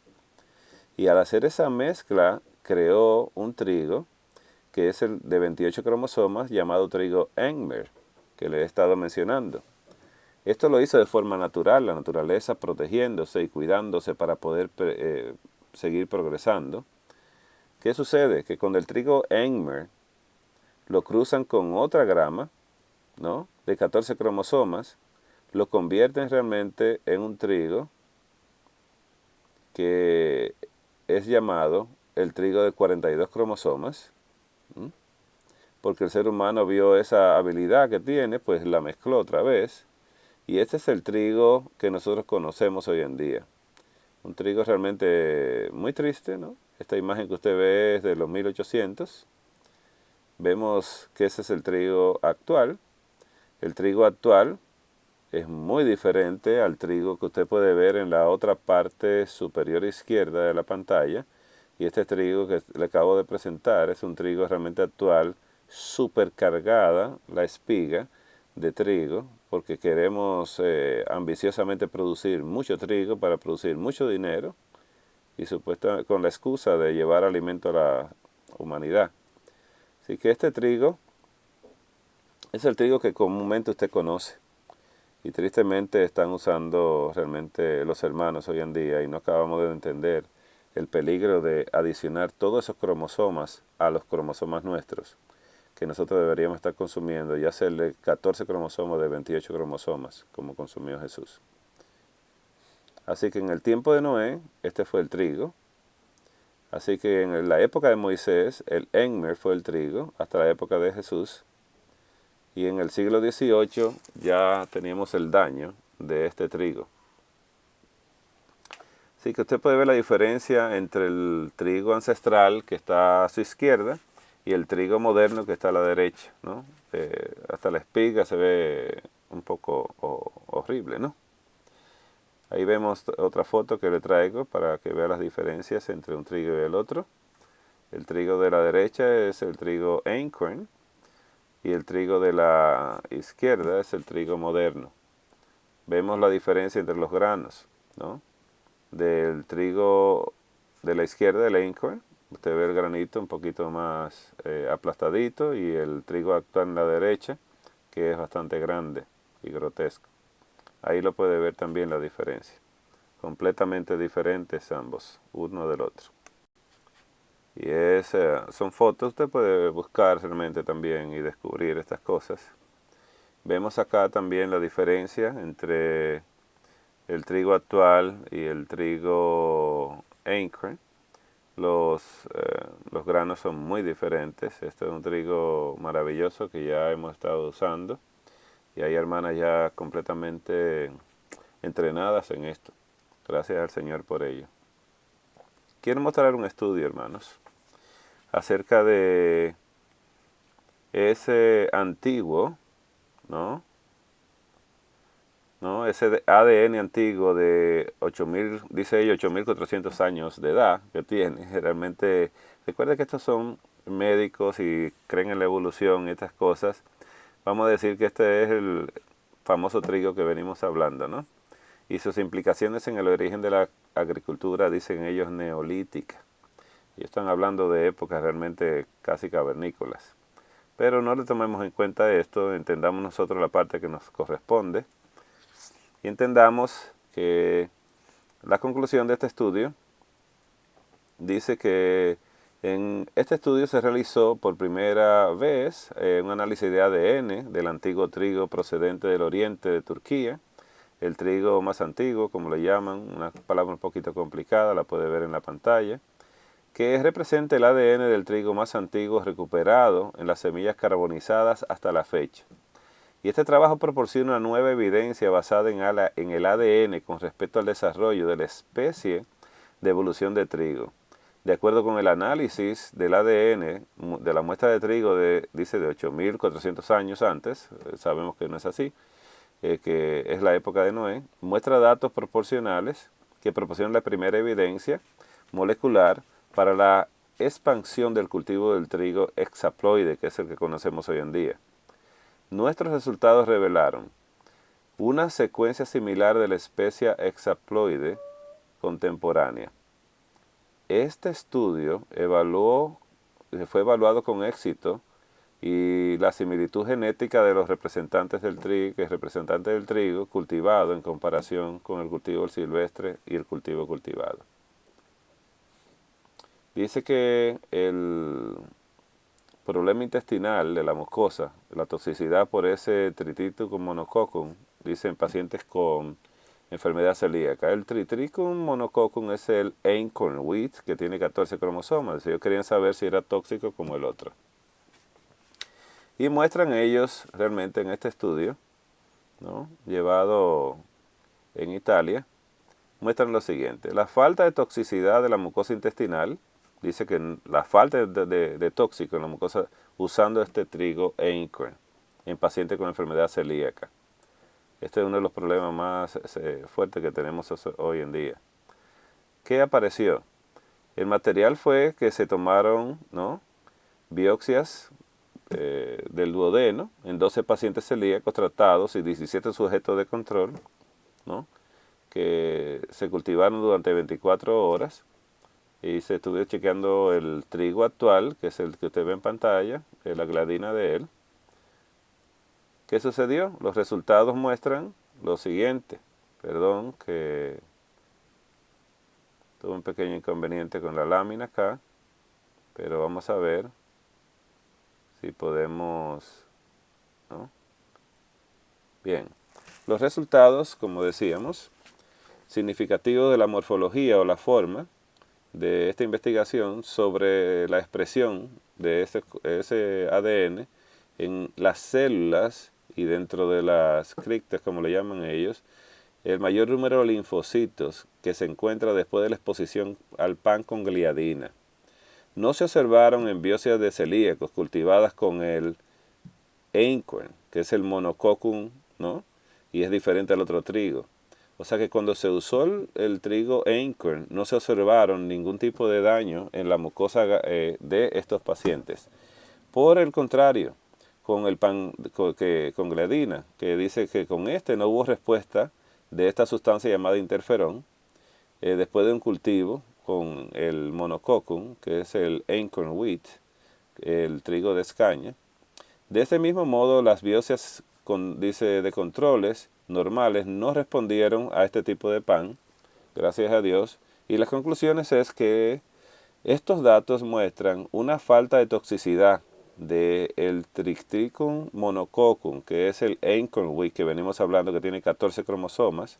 Y al hacer esa mezcla, creó un trigo, que es el de 28 cromosomas, llamado trigo Engmer, que le he estado mencionando. Esto lo hizo de forma natural, la naturaleza protegiéndose y cuidándose para poder seguir progresando. ¿Qué sucede? Que cuando el trigo Engmer lo cruzan con otra grama, ¿no?, de 14 cromosomas, lo convierten realmente en un trigo que es llamado el trigo de 42 cromosomas, porque el ser humano vio esa habilidad que tiene, pues la mezcló otra vez, y este es el trigo que nosotros conocemos hoy en día. Un trigo realmente muy triste, ¿no? Esta imagen que usted ve es de los 1800. Vemos que ese es el trigo actual. El trigo actual es muy diferente al trigo que usted puede ver en la otra parte superior izquierda de la pantalla. Y este trigo que le acabo de presentar es un trigo realmente actual, súper cargada la espiga de trigo, porque queremos ambiciosamente producir mucho trigo para producir mucho dinero y supuestamente con la excusa de llevar alimento a la humanidad. Así que este trigo es el trigo que comúnmente usted conoce. Y tristemente están usando realmente los hermanos hoy en día y no acabamos de entender el peligro de adicionar todos esos cromosomas a los cromosomas nuestros, que nosotros deberíamos estar consumiendo y hacerle 14 cromosomas de 28 cromosomas, como consumió Jesús. Así que en el tiempo de Noé, este fue el trigo. Así que en la época de Moisés, el Engmer fue el trigo, hasta la época de Jesús. Y en el siglo XVIII ya teníamos el daño de este trigo. Así que usted puede ver la diferencia entre el trigo ancestral que está a su izquierda y el trigo moderno que está a la derecha, ¿no? Hasta la espiga se ve un poco horrible, ¿no? Ahí vemos otra foto que le traigo para que vea las diferencias entre un trigo y el otro. El trigo de la derecha es el trigo Einkorn y el trigo de la izquierda es el trigo moderno. Vemos la diferencia entre los granos, ¿no? Del trigo de la izquierda, el Einkorn, usted ve el granito un poquito más aplastadito, y el trigo actual en la derecha, que es bastante grande y grotesco. Ahí lo puede ver también la diferencia. Completamente diferentes ambos, uno del otro. Y son fotos, usted puede buscar realmente también y descubrir estas cosas. Vemos acá también la diferencia entre el trigo actual y el trigo Einkorn. Los granos son muy diferentes. Este es un trigo maravilloso que ya hemos estado usando. Y hay hermanas ya completamente entrenadas en esto. Gracias al Señor por ello. Quiero mostrar un estudio, hermanos, acerca de ese antiguo, ¿no? Ese ADN antiguo de 8.000, dice ella, 8.400 años de edad que tiene. Realmente, recuerda que estos son médicos y creen en la evolución y estas cosas. Vamos a decir que este es el famoso trigo que venimos hablando, ¿no? Y sus implicaciones en el origen de la agricultura, dicen ellos, neolítica. Y están hablando de épocas realmente casi cavernícolas. Pero no le tomemos en cuenta esto, entendamos nosotros la parte que nos corresponde. Y entendamos que la conclusión de este estudio dice que en este estudio se realizó por primera vez un análisis de ADN del antiguo trigo procedente del oriente de Turquía, el trigo más antiguo, como le llaman, una palabra un poquito complicada, la puede ver en la pantalla, que representa el ADN del trigo más antiguo recuperado en las semillas carbonizadas hasta la fecha. Y este trabajo proporciona una nueva evidencia basada en el ADN con respecto al desarrollo de la especie de evolución de trigo. De acuerdo con el análisis del ADN de la muestra de trigo dice de 8.400 años antes, sabemos que no es así, que es la época de Noé, muestra datos proporcionales que proporcionan la primera evidencia molecular para la expansión del cultivo del trigo hexaploide, que es el que conocemos hoy en día. Nuestros resultados revelaron una secuencia similar de la especie hexaploide contemporánea. Este estudio fue evaluado con éxito, y la similitud genética de los representantes del trigo cultivado en comparación con el cultivo silvestre y el cultivo cultivado. Dice que el problema intestinal de la mucosa, la toxicidad por ese Triticum monococcum, dicen pacientes con enfermedad celíaca. El Triticum monococcum es el Einkorn wheat, que tiene 14 cromosomas. Ellos querían saber si era tóxico como el otro. Y muestran ellos realmente en este estudio, ¿no?, llevado en Italia, muestran lo siguiente. La falta de toxicidad de la mucosa intestinal, dice que la falta de tóxico en la mucosa usando este trigo Einkorn en pacientes con enfermedad celíaca. Este es uno de los problemas más fuertes que tenemos hoy en día. ¿Qué apareció? El material fue que se tomaron, ¿no?, biopsias del duodeno en 12 pacientes celíacos tratados y 17 sujetos de control, ¿no?, que se cultivaron durante 24 horas, y se estuvo chequeando el trigo actual, que es el que usted ve en pantalla, la gladina de él. ¿Qué sucedió? Los resultados muestran lo siguiente. Perdón, que tuve un pequeño inconveniente con la lámina acá, pero vamos a ver si podemos, ¿no? Bien, los resultados, como decíamos, significativos de la morfología o la forma de esta investigación sobre la expresión de ese ADN en las células y dentro de las criptas, como le llaman ellos, el mayor número de linfocitos que se encuentra después de la exposición al pan con gliadina. No se observaron en biopsias de celíacos cultivadas con el Einkorn, que es el monococcum, ¿no?, y es diferente al otro trigo. O sea que cuando se usó el trigo Einkorn no se observaron ningún tipo de daño en la mucosa de estos pacientes. Por el contrario, con el pan con gliadina, que dice que con este no hubo respuesta de esta sustancia llamada interferón, después de un cultivo con el monococcum, que es el Einkorn wheat, el trigo de escaña. De este mismo modo, las biopsias dice, de controles normales no respondieron a este tipo de pan, gracias a Dios, y las conclusiones es que estos datos muestran una falta de toxicidad del Triticum monococcum, que es el Einkorn wheat que venimos hablando, que tiene 14 cromosomas,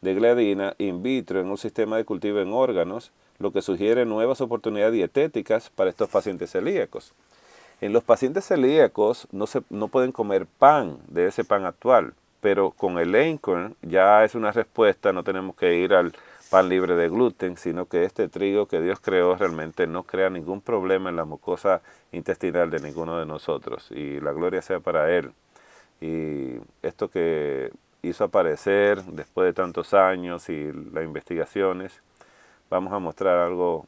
de gliadina in vitro en un sistema de cultivo en órganos, lo que sugiere nuevas oportunidades dietéticas para estos pacientes celíacos. En los pacientes celíacos no pueden comer pan de ese pan actual, pero con el Einkorn ya es una respuesta, no tenemos que ir al pan libre de gluten, sino que este trigo que Dios creó realmente no crea ningún problema en la mucosa intestinal de ninguno de nosotros. Y la gloria sea para Él. Y esto que hizo aparecer después de tantos años y las investigaciones, vamos a mostrar algo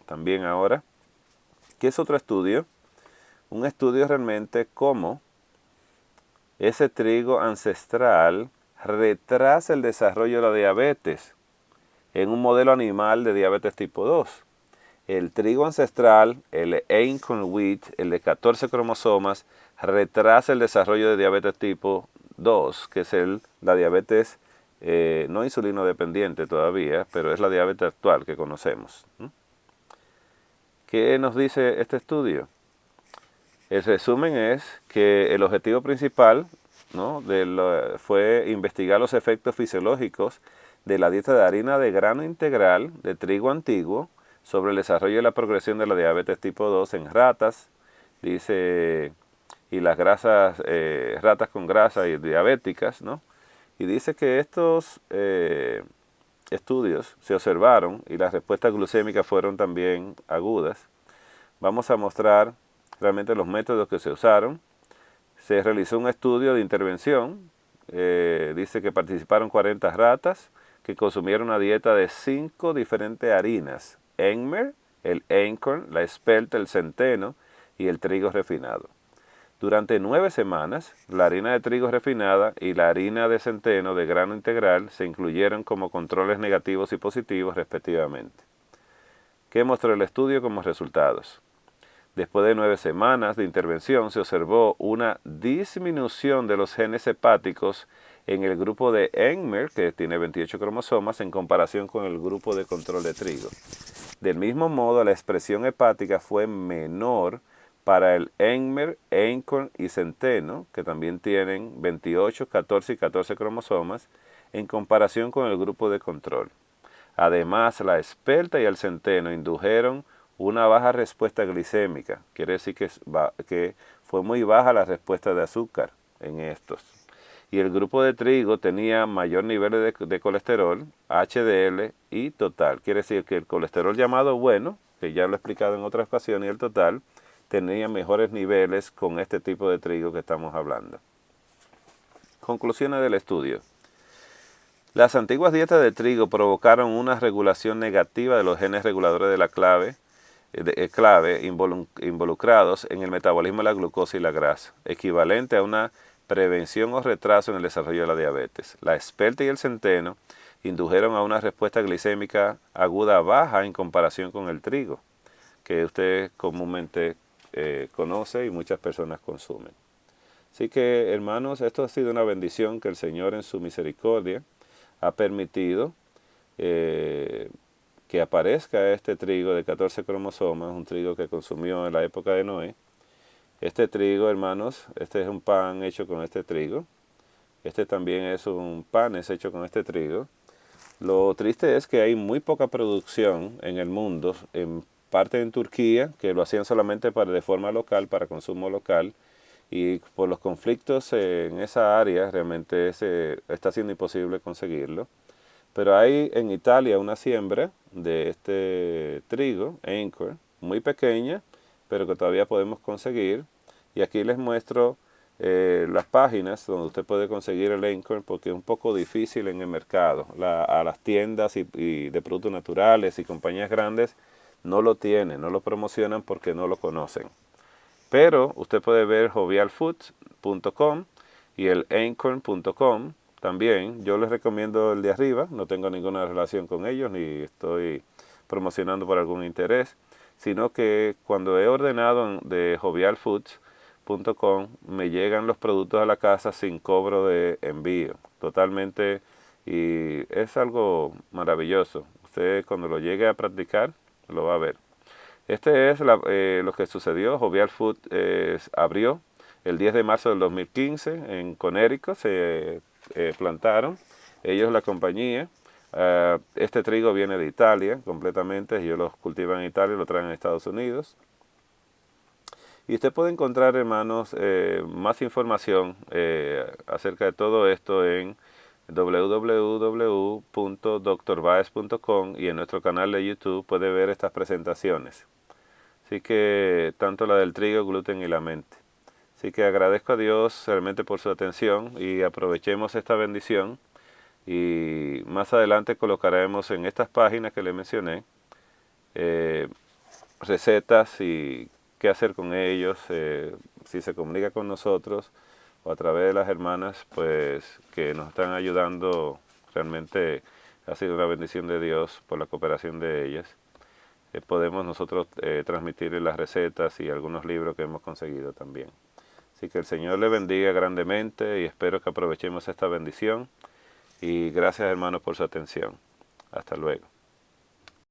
también ahora, que es otro estudio. Un estudio realmente cómo ese trigo ancestral retrasa el desarrollo de la diabetes en un modelo animal de diabetes tipo 2. El trigo ancestral, el Einkorn wheat, el de 14 cromosomas, retrasa el desarrollo de diabetes tipo 2, que es la diabetes no insulino dependiente todavía, pero es la diabetes actual que conocemos. ¿Qué nos dice este estudio? El resumen es que el objetivo principal, ¿no?, fue investigar los efectos fisiológicos de la dieta de harina de grano integral de trigo antiguo sobre el desarrollo y la progresión de la diabetes tipo 2 en ratas, dice, y las ratas con grasa y diabéticas, ¿no? Y dice que estos estudios se observaron y las respuestas glucémicas fueron también agudas. Vamos a mostrar realmente los métodos que se usaron. Se realizó un estudio de intervención, dice que participaron 40 ratas que consumieron una dieta de 5 diferentes harinas: Enmer, el Einkorn, la espelta, el centeno y el trigo refinado. Durante 9 semanas, la harina de trigo refinada y la harina de centeno de grano integral se incluyeron como controles negativos y positivos respectivamente. ¿Qué mostró el estudio como resultados? Después de 9 semanas de intervención se observó una disminución de los genes hepáticos en el grupo de Enmer, que tiene 28 cromosomas, en comparación con el grupo de control de trigo. Del mismo modo, la expresión hepática fue menor para el Enmer, Einkorn y centeno, que también tienen 28, 14 y 14 cromosomas, en comparación con el grupo de control. Además, la espelta y el centeno indujeron una baja respuesta glicémica, quiere decir que fue muy baja la respuesta de azúcar en estos. Y el grupo de trigo tenía mayor nivel de colesterol, HDL y total. Quiere decir que el colesterol llamado bueno, que ya lo he explicado en otras ocasiones, y el total, tenía mejores niveles con este tipo de trigo que estamos hablando. Conclusiones del estudio. Las antiguas dietas de trigo provocaron una regulación negativa de los genes reguladores de la clave involucrados en el metabolismo de la glucosa y la grasa, equivalente a una prevención o retraso en el desarrollo de la diabetes. La espelta y el centeno indujeron a una respuesta glicémica aguda baja en comparación con el trigo, que usted comúnmente conoce y muchas personas consumen. Así que, hermanos, esto ha sido una bendición que el Señor en su misericordia ha permitido que aparezca este trigo de 14 cromosomas, un trigo que consumió en la época de Noé. Este trigo, hermanos, este es un pan hecho con este trigo. Este también es un pan hecho con este trigo. Lo triste es que hay muy poca producción en el mundo, en parte en Turquía, que lo hacían solamente de forma local, para consumo local, y por los conflictos en esa área realmente está siendo imposible conseguirlo. Pero hay en Italia una siembra de este trigo, Einkorn, muy pequeña, pero que todavía podemos conseguir. Y aquí les muestro las páginas donde usted puede conseguir el Acorn, porque es un poco difícil en el mercado. A las tiendas y de productos naturales y compañías grandes no lo tienen, no lo promocionan porque no lo conocen. Pero usted puede ver jovialfoods.com y el acorn.com también. Yo les recomiendo el de arriba, no tengo ninguna relación con ellos ni estoy promocionando por algún interés, sino que cuando he ordenado de jovialfoods.com me llegan los productos a la casa sin cobro de envío, totalmente, y es algo maravilloso. Usted cuando lo llegue a practicar lo va a ver. Este es lo que sucedió. Jovial Food abrió el 10 de marzo del 2015 en Connecticut. Se plantaron ellos, la compañía. Este trigo viene de Italia completamente. Ellos lo cultivan en Italia y lo traen a Estados Unidos. Y usted puede encontrar, hermanos, más información acerca de todo esto en www.drbaez.com, y en nuestro canal de YouTube puede ver estas presentaciones. Así que tanto la del trigo, gluten y la mente. Así que agradezco a Dios realmente por su atención y aprovechemos esta bendición. Y más adelante colocaremos en estas páginas que le mencioné eh, recetas y qué hacer con ellos, si se comunica con nosotros o a través de las hermanas, pues que nos están ayudando. Realmente ha sido una bendición de Dios por la cooperación de ellas. Podemos nosotros transmitir las recetas y algunos libros que hemos conseguido también. Así que el Señor le bendiga grandemente y espero que aprovechemos esta bendición. Y gracias, hermanos, por su atención. Hasta luego.